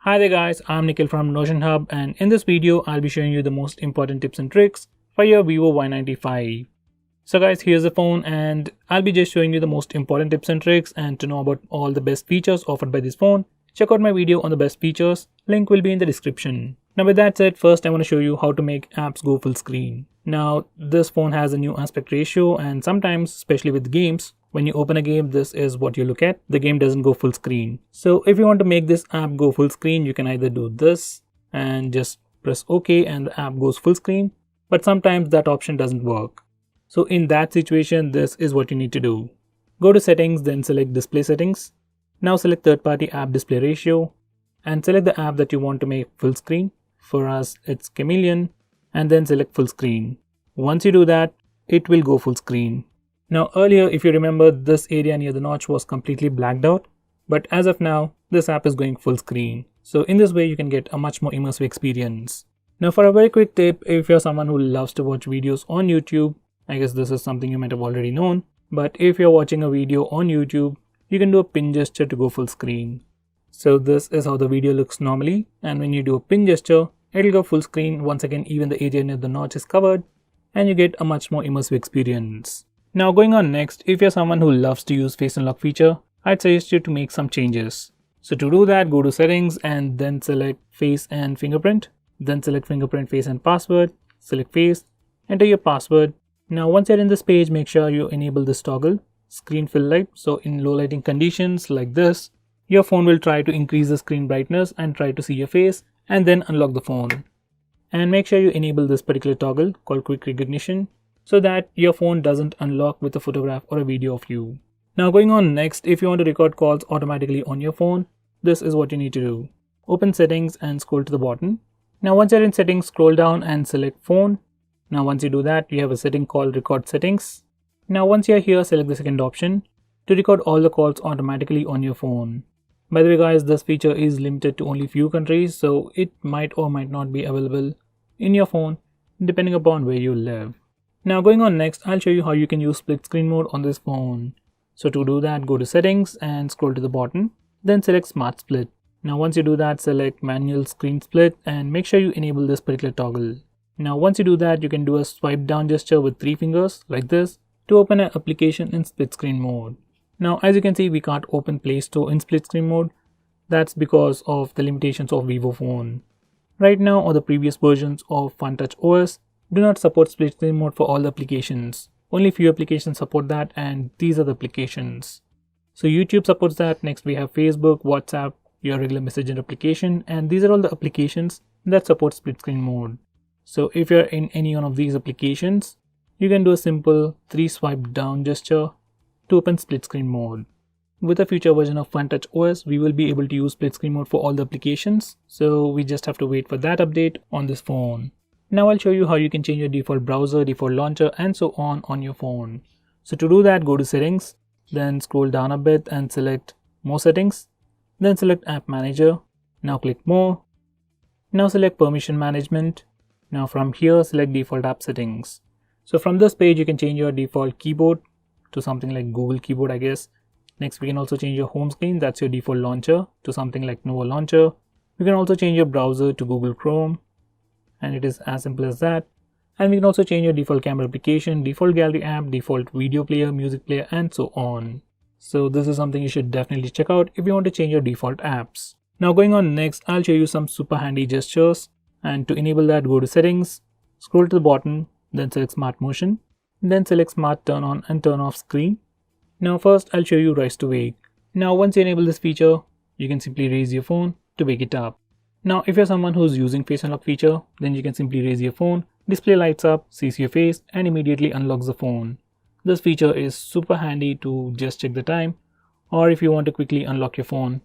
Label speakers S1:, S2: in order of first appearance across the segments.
S1: Hi there guys, I'm Nikhil from Notion Hub, and in this video I'll be showing you the most important tips and tricks for your Vivo Y95. So guys, here's the phone and I'll be just showing you the most important tips and tricks, and to know about all the best features offered by this phone, check out my video on the best features, link will be in the description. Now with that said, first I want to show you how to make apps go full screen. Now this phone has a new aspect ratio, and sometimes, especially with games, when you open a game, this is what you look at. The game doesn't go full screen. So if you want to make this app go full screen, you can either do this and just press OK and the app goes full screen. But sometimes that option doesn't work. So in that situation, this is what you need to do. Go to settings, then select display settings. Now select third party app display ratio and select the app that you want to make full screen. For us, it's Chameleon, and then select full screen. Once you do that, it will go full screen. Now earlier, if you remember, this area near the notch was completely blacked out, but as of now, this app is going full screen. So in this way, you can get a much more immersive experience. Now for a very quick tip, if you're someone who loves to watch videos on YouTube, I guess this is something you might have already known, but if you're watching a video on YouTube, you can do a pin gesture to go full screen. So this is how the video looks normally, and when you do a pin gesture, it'll go full screen. Once again, even the area near the notch is covered, and you get a much more immersive experience. Now going on next, if you're someone who loves to use face unlock feature, I'd suggest you to make some changes. So to do that, go to settings and then select face and fingerprint. Then select fingerprint, face and password. Select face, enter your password. Now once you're in this page, make sure you enable this toggle, screen fill light. So in low lighting conditions like this, your phone will try to increase the screen brightness and try to see your face and then unlock the phone. And make sure you enable this particular toggle called quick recognition, so that your phone doesn't unlock with a photograph or a video of you. Now going on next, if you want to record calls automatically on your phone, this is what you need to do. Open settings and scroll to the bottom. Now once you're in settings, scroll down and select phone. Now once you do that, you have a setting called record settings. Now once you're here, select the second option to record all the calls automatically on your phone. By the way guys, this feature is limited to only few countries, so it might or might not be available in your phone depending upon where you live. Now going on next, I'll show you how you can use split screen mode on this phone. So to do that, go to settings and scroll to the bottom, then select smart split. Now once you do that, select manual screen split and make sure you enable this particular toggle. Now once you do that, you can do a swipe down gesture with 3 fingers like this to open an application in split screen mode. Now as you can see, we can't open Play Store in split screen mode. That's because of the limitations of Vivo phone. Right now, or the previous versions of FunTouch OS do not support split screen mode for all the applications. Only few applications support that, and these are the applications. So YouTube supports that. Next we have Facebook, WhatsApp, your regular messenger application, and these are all the applications that support split screen mode. So if you're in any one of these applications, you can do a simple 3 swipe down gesture to open split screen mode. With a future version of FunTouch OS, we will be able to use split screen mode for all the applications, so we just have to wait for that update on this phone. Now I'll show you how you can change your default browser, default launcher, and so on your phone. So to do that, go to settings, then scroll down a bit and select more settings, then select app manager. Now click more. Now select permission management. Now from here, select default app settings. So from this page, you can change your default keyboard to something like Google keyboard, I guess. Next, we can also change your home screen, that's your default launcher, to something like Nova launcher. You can also change your browser to Google Chrome, and it is as simple as that. And we can also change your default camera application, default gallery app, default video player, music player, and so on. So this is something you should definitely check out if you want to change your default apps. Now going on next, I'll show you some super handy gestures, and to enable that, go to settings, scroll to the bottom, then select smart motion, then select smart turn on and turn off screen. Now first, I'll show you rise to wake. Now once you enable this feature, you can simply raise your phone to wake it up. Now if you're someone who's using face unlock feature, then you can simply raise your phone, display lights up, sees your face, and immediately unlocks the phone. This feature is super handy to just check the time, or if you want to quickly unlock your phone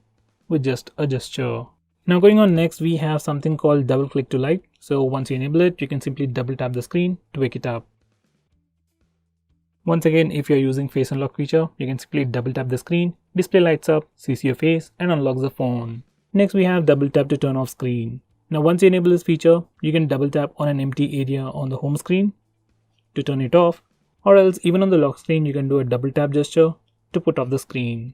S1: with just a gesture. Now going on next, we have something called double click to light. So once you enable it, you can simply double tap the screen to wake it up. Once again, if you're using face unlock feature, you can simply double tap the screen, display lights up, sees your face, and unlocks the phone. Next we have double tap to turn off screen. Now once you enable this feature, you can double tap on an empty area on the home screen to turn it off, or else even on the lock screen you can do a double tap gesture to put off the screen.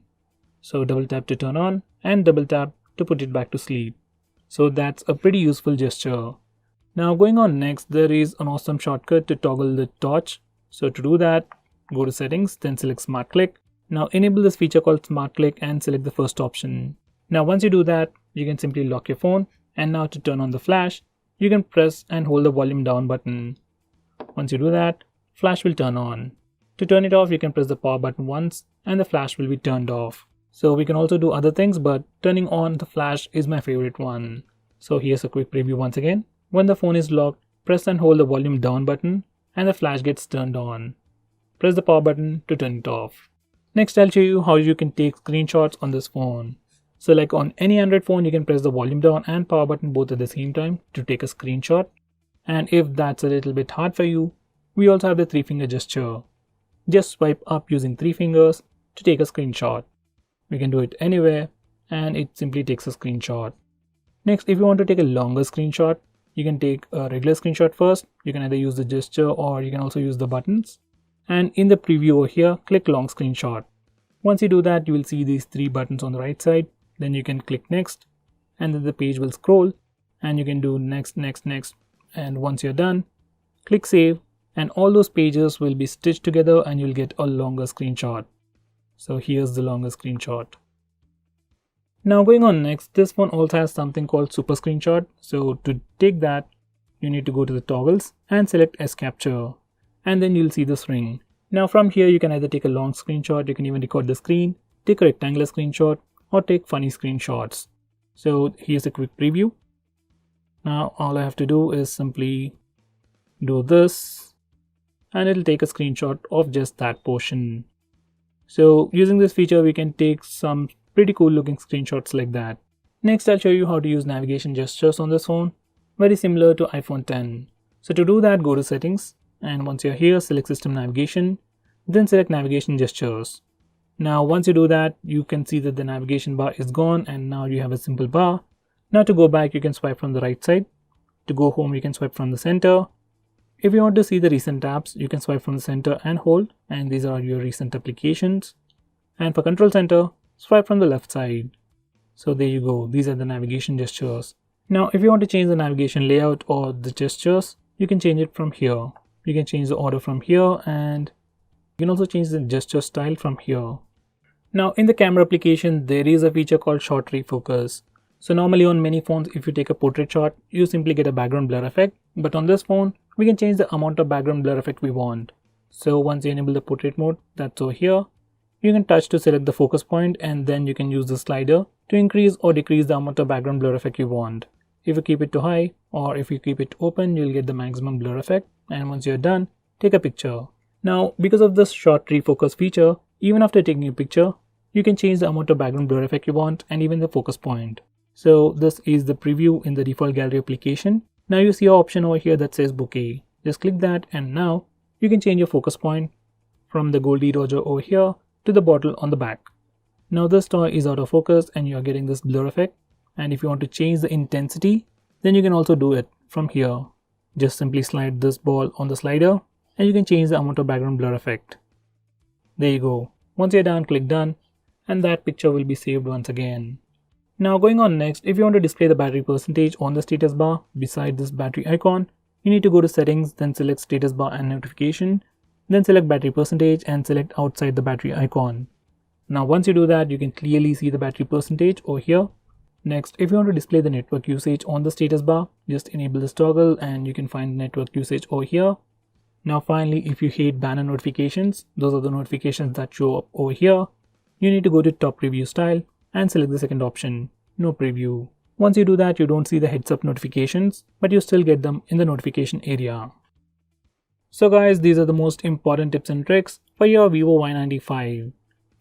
S1: So double tap to turn on and double tap to put it back to sleep. So that's a pretty useful gesture. Now going on next, there is an awesome shortcut to toggle the torch. So to do that, go to settings, then select smart click. Now enable this feature called smart click and select the first option. Now once you do that, you can simply lock your phone, and now to turn on the flash, you can press and hold the volume down button. Once you do that, flash will turn on. To turn it off, you can press the power button once and the flash will be turned off. So we can also do other things, but turning on the flash is my favorite one. So here's a quick preview once again. When the phone is locked, press and hold the volume down button and the flash gets turned on. Press the power button to turn it off. Next, I'll show you how you can take screenshots on this phone. So like on any Android phone, you can press the volume down and power button both at the same time to take a screenshot. And if that's a little bit hard for you, we also have the 3-finger gesture. Just swipe up using 3 fingers to take a screenshot. We can do it anywhere and it simply takes a screenshot. Next, if you want to take a longer screenshot, you can take a regular screenshot first. You can either use the gesture or you can also use the buttons. And in the preview over here, click long screenshot. Once you do that, you will see these 3 buttons on the right side. Then you can click next and then the page will scroll and you can do next, next, next. And once you're done, click save and all those pages will be stitched together and you'll get a longer screenshot. So here's the longer screenshot. Now going on next, this phone also has something called super screenshot. So to take that, you need to go to the toggles and select S capture and then you'll see this ring. Now from here you can either take a long screenshot, you can even record the screen, take a rectangular screenshot or take funny screenshots. So here's a quick preview. Now all I have to do is simply do this and it'll take a screenshot of just that portion. So using this feature we can take some pretty cool looking screenshots like that. Next I'll show you how to use navigation gestures on this phone, very similar to iPhone 10. So to do that, go to settings and once you're here, select system navigation, then select navigation gestures. Now once you do that, you can see that the navigation bar is gone and now you have a simple bar. Now to go back, you can swipe from the right side. To go home, you can swipe from the center. If you want to see the recent apps, you can swipe from the center and hold, and these are your recent applications. And for control center, swipe from the left side. So there you go, these are the navigation gestures. Now if you want to change the navigation layout or the gestures, you can change it from here. You can change the order from here and you can also change the gesture style from here. Now in the camera application, there is a feature called short refocus. So normally on many phones, if you take a portrait shot, you simply get a background blur effect. But on this phone, we can change the amount of background blur effect we want. So once you enable the portrait mode, that's over here. You can touch to select the focus point and then you can use the slider to increase or decrease the amount of background blur effect you want. If you keep it to high or if you keep it open, you'll get the maximum blur effect. And once you're done, take a picture. Now, because of this short refocus feature, even after taking a picture, you can change the amount of background blur effect you want and even the focus point. So this is the preview in the default gallery application. Now you see an option over here that says bouquet. Just click that and now you can change your focus point from the Goldie Roger over here to the bottle on the back. Now this toy is out of focus and you are getting this blur effect. And if you want to change the intensity, then you can also do it from here. Just simply slide this ball on the slider and you can change the amount of background blur effect. There you go. Once you're done, click done and that picture will be saved once again. Now going on next, if you want to display the battery percentage on the status bar beside this battery icon, you need to go to settings, then select status bar and notification, then select battery percentage and select outside the battery icon. Now once you do that, you can clearly see the battery percentage over here. Next, if you want to display the network usage on the status bar, just enable this toggle and you can find network usage over here. Now finally, if you hate banner notifications, those are the notifications that show up over here. You need to go to top preview style and select the second option, no preview. Once you do that, you don't see the heads up notifications, but you still get them in the notification area. So guys, these are the most important tips and tricks for your Vivo Y95.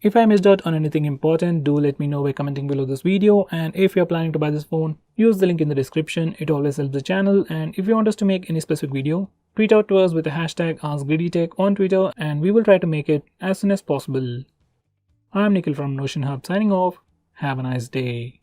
S1: If I missed out on anything important, do let me know by commenting below this video, and if you're planning to buy this phone, use the link in the description. It always helps the channel, and if you want us to make any specific video, tweet out to us with the hashtag AskGreedyTech on Twitter and we will try to make it as soon as possible. I'm Nikhil from Notion Hub signing off. Have a nice day.